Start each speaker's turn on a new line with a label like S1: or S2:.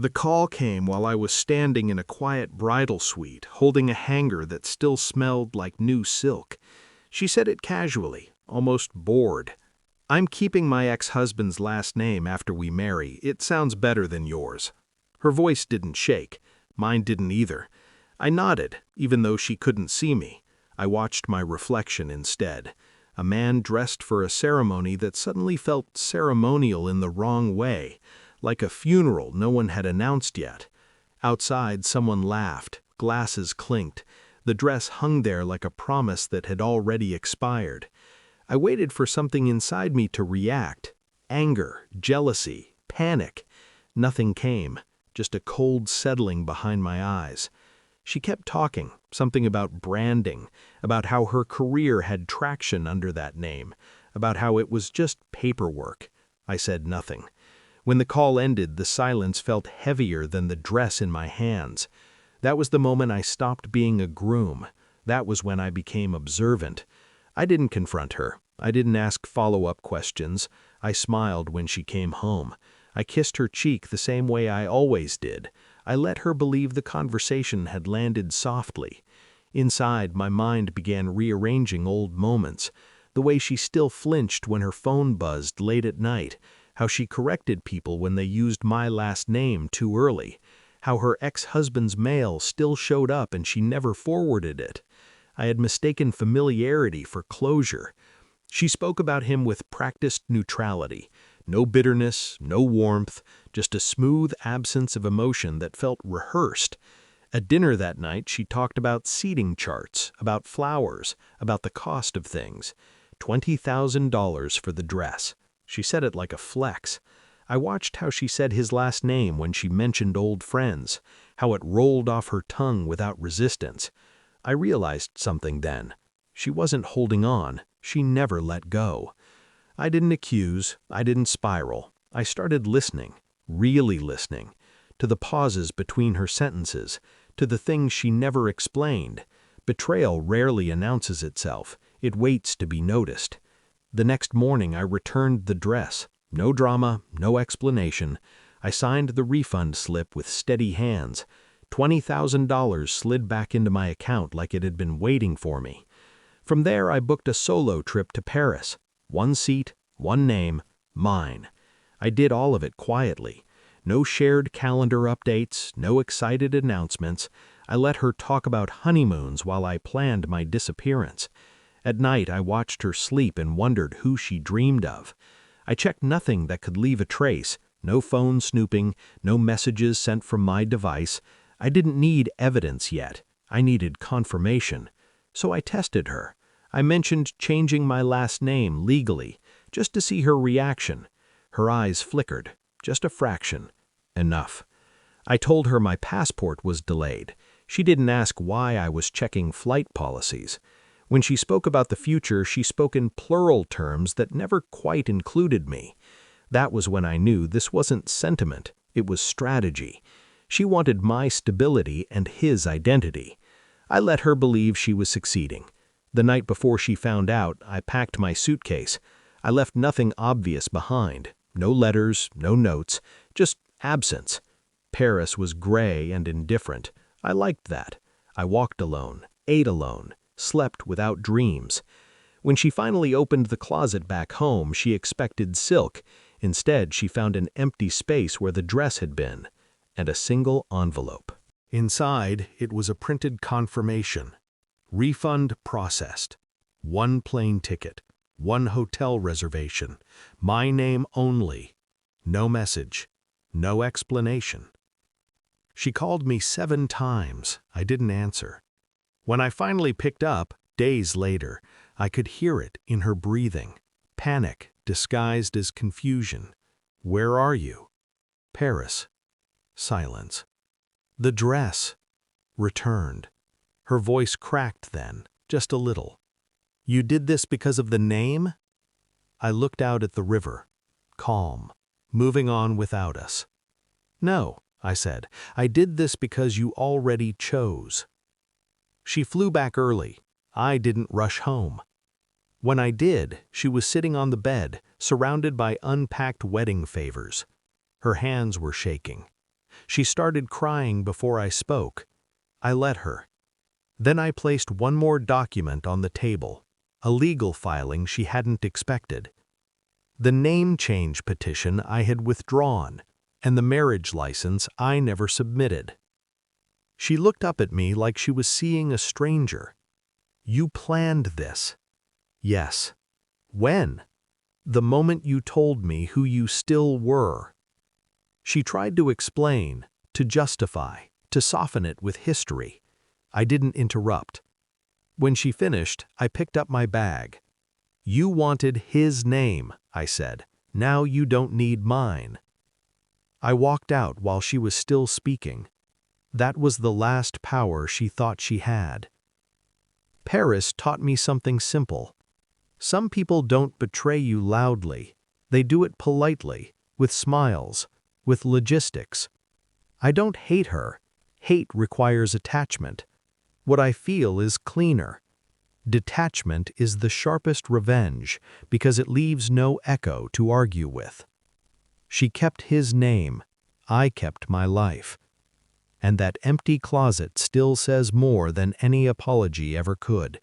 S1: The call came while I was standing in a quiet bridal suite, holding a hanger that still smelled like new silk. She said it casually, almost bored. "I'm keeping my ex-husband's last name after we marry. It sounds better than yours." Her voice didn't shake. Mine didn't either. I nodded, even though she couldn't see me. I watched my reflection instead. A man dressed for a ceremony that suddenly felt ceremonial in the wrong way, like a funeral no one had announced yet. Outside, someone laughed, glasses clinked. The dress hung there like a promise that had already expired. I waited for something inside me to react. Anger, jealousy, panic. Nothing came, just a cold settling behind my eyes. She kept talking, something about branding, about how her career had traction under that name, about how it was just paperwork. I said nothing. When the call ended, the silence felt heavier than the dress in my hands. That was the moment I stopped being a groom. That was when I became observant. I didn't confront her. I didn't ask follow-up questions. I smiled when she came home. I kissed her cheek the same way I always did. I let her believe the conversation had landed softly. Inside, my mind began rearranging old moments. The way she still flinched when her phone buzzed late at night. How she corrected people when they used my last name too early. How her ex-husband's mail still showed up and she never forwarded it. I had mistaken familiarity for closure. She spoke about him with practiced neutrality. No bitterness, no warmth, just a smooth absence of emotion that felt rehearsed. At dinner that night, she talked about seating charts, about flowers, about the cost of things. $20,000 for the dress. She said it like a flex. I watched how she said his last name when she mentioned old friends, how it rolled off her tongue without resistance. I realized something then. She wasn't holding on. She never let go. I didn't accuse. I didn't spiral. I started listening, really listening, to the pauses between her sentences, to the things she never explained. Betrayal rarely announces itself. It waits to be noticed. The next morning I returned the dress. No drama, no explanation. I signed the refund slip with steady hands. $20,000 slid back into my account like it had been waiting for me. From there I booked a solo trip to Paris. One seat, one name, mine. I did all of it quietly. No shared calendar updates, no excited announcements. I let her talk about honeymoons while I planned my disappearance. At night I watched her sleep and wondered who she dreamed of. I checked nothing that could leave a trace, no phone snooping, no messages sent from my device. I didn't need evidence yet. I needed confirmation. So I tested her. I mentioned changing my last name legally, just to see her reaction. Her eyes flickered, just a fraction. Enough. I told her my passport was delayed. She didn't ask why I was checking flight policies. When she spoke about the future, she spoke in plural terms that never quite included me. That was when I knew this wasn't sentiment, it was strategy. She wanted my stability and his identity. I let her believe she was succeeding. The night before she found out, I packed my suitcase. I left nothing obvious behind. No letters, no notes, just absence. Paris was gray and indifferent. I liked that. I walked alone, ate alone, slept without dreams. When she finally opened the closet back home, she expected silk. Instead, she found an empty space where the dress had been, and a single envelope. Inside, it was a printed confirmation. Refund processed. One plane ticket. One hotel reservation. My name only. No message. No explanation. She called me 7 times. I didn't answer. When I finally picked up, days later, I could hear it in her breathing. Panic disguised as confusion. "Where are you?" "Paris." Silence. "The dress." Returned. Her voice cracked then, just a little. "You did this because of the name?" I looked out at the river, calm, moving on without us. "No," I said, "I did this because you already chose." She flew back early. I didn't rush home. When I did, she was sitting on the bed, surrounded by unpacked wedding favors. Her hands were shaking. She started crying before I spoke. I let her. Then I placed one more document on the table, a legal filing she hadn't expected. The name change petition I had withdrawn, and the marriage license I never submitted. She looked up at me like she was seeing a stranger. "You planned this." "Yes." "When?" "The moment you told me who you still were." She tried to explain, to justify, to soften it with history. I didn't interrupt. When she finished, I picked up my bag. "You wanted his name," I said. "Now you don't need mine." I walked out while she was still speaking. That was the last power she thought she had. Paris taught me something simple. Some people don't betray you loudly. They do it politely, with smiles, with logistics. I don't hate her. Hate requires attachment. What I feel is cleaner. Detachment is the sharpest revenge because it leaves no echo to argue with. She kept his name. I kept my life. And that empty closet still says more than any apology ever could.